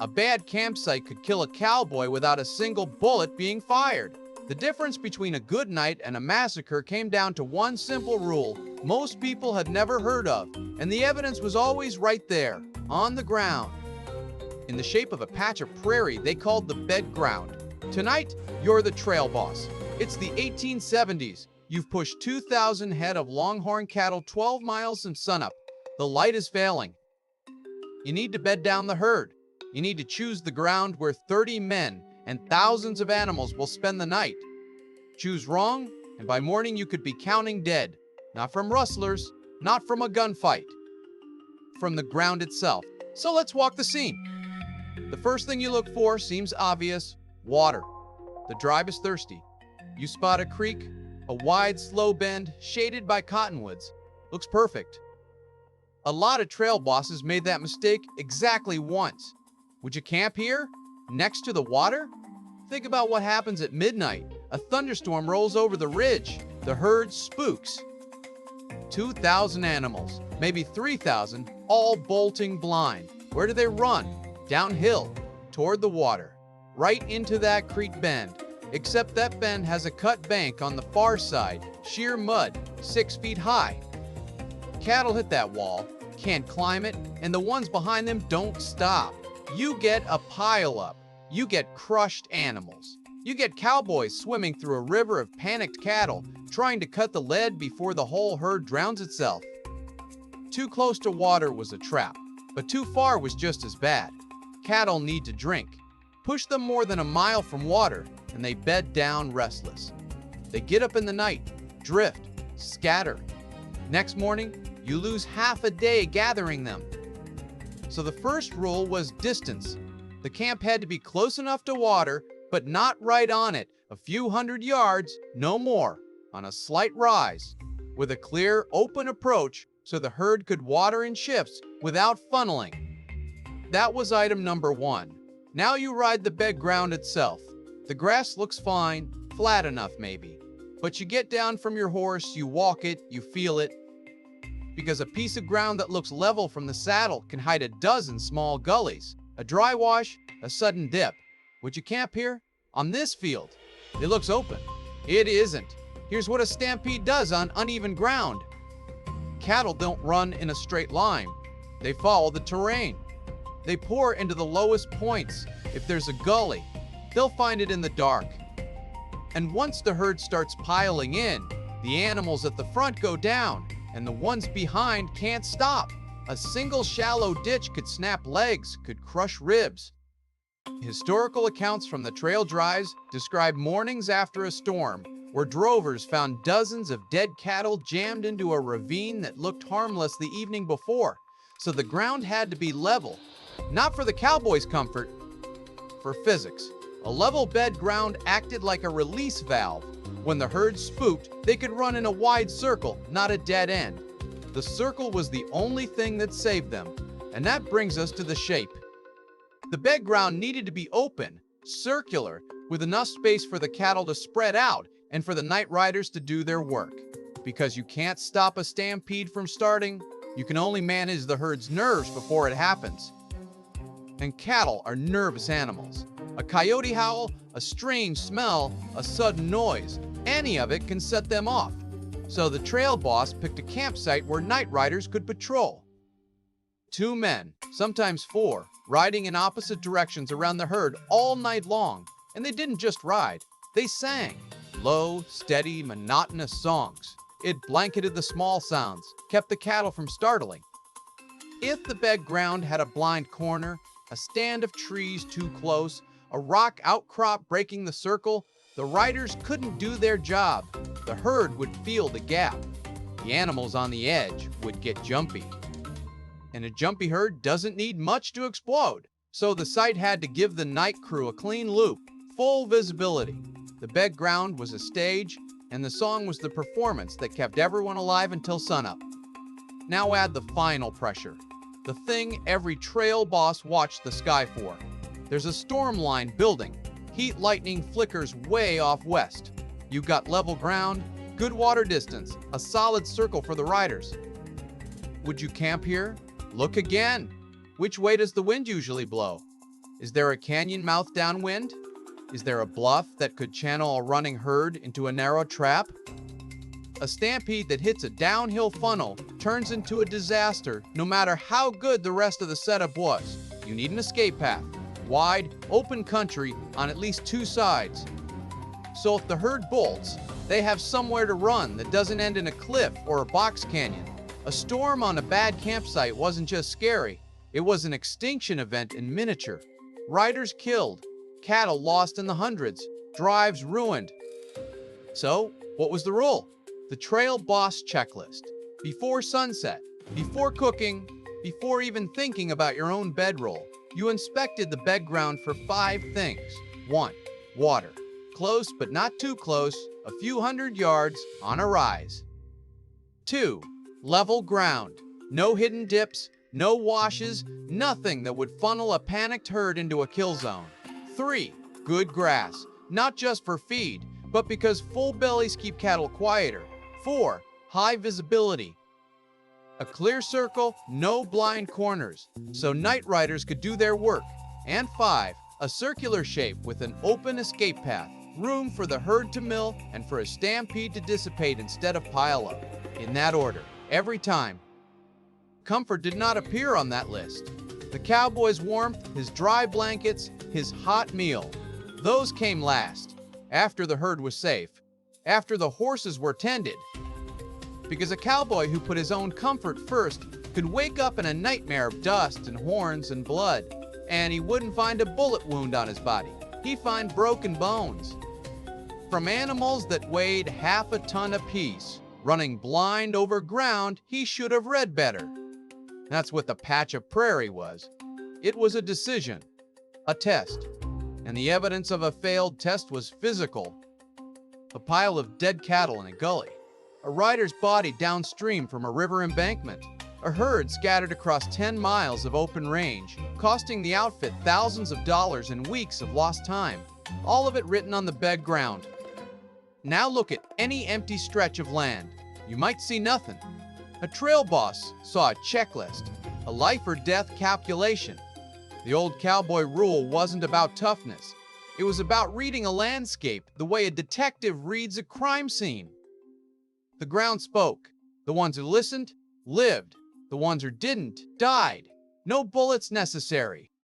A bad campsite could kill a cowboy without a single bullet being fired. The difference between a good night and a massacre came down to one simple rule most people had never heard of, and the evidence was always right there, on the ground, in the shape of a patch of prairie they called the bed ground. Tonight, you're the trail boss. It's the 1870s. You've pushed 2,000 head of longhorn cattle 12 miles from sunup. The light is failing. You need to bed down the herd. You need to choose the ground where 30 men and thousands of animals will spend the night. Choose wrong, and by morning you could be counting dead. Not from rustlers, not from a gunfight, from the ground itself. So let's walk the scene. The first thing you look for seems obvious: water. The drive is thirsty. You spot a creek, a wide, slow bend, shaded by cottonwoods. Looks perfect. A lot of trail bosses made that mistake exactly once. Would you camp here, next to the water? Think about what happens at midnight. A thunderstorm rolls over the ridge. The herd spooks. 2,000 animals, maybe 3,000, all bolting blind. Where do they run? Downhill, toward the water, right into that creek bend. Except that bend has a cut bank on the far side, sheer mud, 6 feet high. Cattle hit that wall, can't climb it, and the ones behind them don't stop. You get a pileup. You get crushed animals. You get cowboys swimming through a river of panicked cattle, trying to cut the lead before the whole herd drowns itself. Too close to water was a trap, but too far was just as bad. Cattle need to drink. Push them more than a mile from water, and they bed down restless. They get up in the night, drift, scatter. Next morning, you lose half a day gathering them. So the first rule was distance. The camp had to be close enough to water, but not right on it, a few hundred yards, no more, on a slight rise, with a clear, open approach so the herd could water in shifts without funneling. That was item number 1. Now you ride the bed ground itself. The grass looks fine, flat enough maybe, but you get down from your horse, you walk it, you feel it, because a piece of ground that looks level from the saddle can hide a dozen small gullies, a dry wash, a sudden dip. Would you camp here? On this field? It looks open. It isn't. Here's what a stampede does on uneven ground. Cattle don't run in a straight line. They follow the terrain. They pour into the lowest points. If there's a gully, they'll find it in the dark. And once the herd starts piling in, the animals at the front go down, and the ones behind can't stop. A single shallow ditch could snap legs, could crush ribs. Historical accounts from the trail drives describe mornings after a storm, where drovers found dozens of dead cattle jammed into a ravine that looked harmless the evening before. So the ground had to be level, not for the cowboys' comfort, for physics. A level bed ground acted like a release valve. When the herd spooked, they could run in a wide circle, not a dead end. The circle was the only thing that saved them, and that brings us to the shape. The bed ground needed to be open, circular, with enough space for the cattle to spread out and for the night riders to do their work. Because you can't stop a stampede from starting, you can only manage the herd's nerves before it happens. And cattle are nervous animals. A coyote howl, a strange smell, a sudden noise, any of it can set them off. So the trail boss picked a campsite where night riders could patrol. 2 men, sometimes 4, riding in opposite directions around the herd all night long. And they didn't just ride, they sang. Low, steady, monotonous songs. It blanketed the small sounds, kept the cattle from startling. If the bed ground had a blind corner, a stand of trees too close, a rock outcrop breaking the circle, the riders couldn't do their job. The herd would feel the gap. The animals on the edge would get jumpy. And a jumpy herd doesn't need much to explode. So the site had to give the night crew a clean loop, full visibility. The bed ground was a stage, and the song was the performance that kept everyone alive until sunup. Now add the final pressure, the thing every trail boss watched the sky for. There's a storm line building. Heat lightning flickers way off west. You've got level ground, good water distance, a solid circle for the riders. Would you camp here? Look again. Which way does the wind usually blow? Is there a canyon mouth downwind? Is there a bluff that could channel a running herd into a narrow trap? A stampede that hits a downhill funnel turns into a disaster no matter how good the rest of the setup was. You need an escape path. Wide, open country on at least two sides. So if the herd bolts, they have somewhere to run that doesn't end in a cliff or a box canyon. A storm on a bad campsite wasn't just scary, it was an extinction event in miniature. Riders killed, cattle lost in the hundreds, drives ruined. So, what was the rule? The Trail Boss Checklist. Before sunset, before cooking, before even thinking about your own bedroll, you inspected the bed ground for 5 things. 1. Water. Close but not too close, a few hundred yards on a rise. 2. Level ground. No hidden dips, no washes, nothing that would funnel a panicked herd into a kill zone. 3. Good grass. Not just for feed, but because full bellies keep cattle quieter. 4. High visibility. A clear circle, no blind corners, so night riders could do their work. And 5. A circular shape with an open escape path, room for the herd to mill and for a stampede to dissipate instead of pile up. In that order, every time. Comfort did not appear on that list. The cowboy's warmth, his dry blankets, his hot meal, those came last, after the herd was safe, after the horses were tended. Because a cowboy who put his own comfort first could wake up in a nightmare of dust and horns and blood, and he wouldn't find a bullet wound on his body. He'd find broken bones. From animals that weighed half a ton apiece, running blind over ground he should have read better. That's what the patch of prairie was. It was a decision, a test, and the evidence of a failed test was physical. A pile of dead cattle in a gully, a rider's body downstream from a river embankment, a herd scattered across 10 miles of open range, costing the outfit thousands of dollars and weeks of lost time, all of it written on the bed ground. Now look at any empty stretch of land. You might see nothing. A trail boss saw a checklist, a life or death calculation. The old cowboy rule wasn't about toughness. It was about reading a landscape the way a detective reads a crime scene. The ground spoke. The ones who listened, lived. The ones who didn't, died. No bullets necessary.